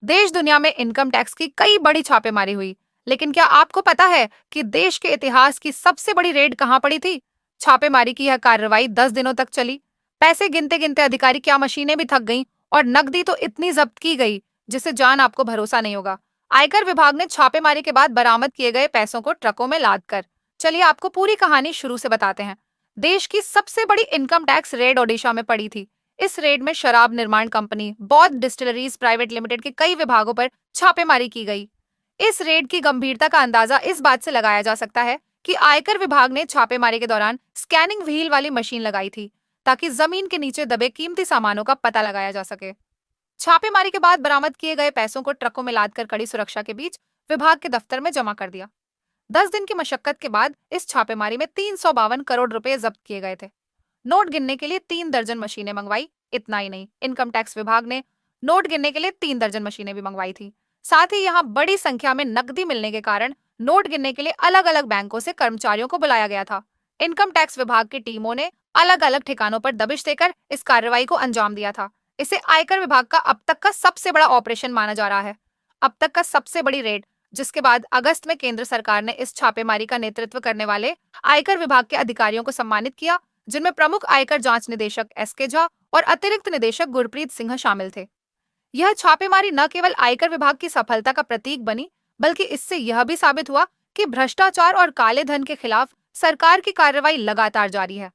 देश दुनिया में इनकम टैक्स की कई बड़ी छापेमारी हुई, लेकिन क्या आपको पता है कि देश के इतिहास की सबसे बड़ी रेड कहां पड़ी थी? छापेमारी की यह कार्रवाई 10 दिनों तक चली। पैसे गिनते गिनते अधिकारी क्या मशीनें भी थक गईं और नकदी तो इतनी जब्त की गई जिसे जान आपको भरोसा नहीं होगा। आयकर विभाग ने छापेमारी के बाद बरामद किए गए पैसों को ट्रकों में लाद कर, चलिए आपको पूरी कहानी शुरू से बताते हैं। देश की सबसे बड़ी इनकम टैक्स रेड ओडिशा में पड़ी थी। इस रेड में शराब निर्माण कंपनी बौद्ध डिस्टिलरीज प्राइवेट लिमिटेड के कई विभागों पर छापेमारी की गई। इस रेड की गंभीरता का अंदाजा इस बात से लगाया जा सकता है कि आयकर विभाग ने छापेमारी के दौरान स्कैनिंग व्हील वाली मशीन लगाई थी ताकि जमीन के नीचे दबे कीमती सामानों का पता लगाया जा सके। छापेमारी के बाद बरामद किए गए पैसों को ट्रकों में लादकर कड़ी सुरक्षा के बीच विभाग के दफ्तर में जमा कर दिया। 10 दिन की मशक्कत के बाद इस छापेमारी में 352 करोड़ रुपए जब्त किए गए थे। नोट गिनने के लिए 3 दर्जन मशीनें मंगवाई। इतना ही नहीं, इनकम टैक्स विभाग ने नोट गिनने के लिए 3 दर्जन मशीनें भी मंगवाई थी। साथ ही यहाँ बड़ी संख्या में नकदी मिलने के कारण नोट गिनने के लिए अलग अलग बैंकों से कर्मचारियों को बुलाया गया था। इनकम टैक्स विभाग की टीमों ने अलग अलग ठिकानों पर दबिश देकर इस कार्रवाई को अंजाम दिया था। इसे आयकर विभाग का अब तक का सबसे बड़ा ऑपरेशन माना जा रहा है। अब तक का सबसे बड़ी रेड, जिसके बाद अगस्त में केंद्र सरकार ने इस छापेमारी का नेतृत्व करने वाले आयकर विभाग के अधिकारियों को सम्मानित किया, जिनमें प्रमुख आयकर जांच निदेशक एस के झा और अतिरिक्त निदेशक गुरप्रीत सिंह शामिल थे। यह छापेमारी न केवल आयकर विभाग की सफलता का प्रतीक बनी, बल्कि इससे यह भी साबित हुआ कि भ्रष्टाचार और काले धन के खिलाफ सरकार की कार्रवाई लगातार जारी है।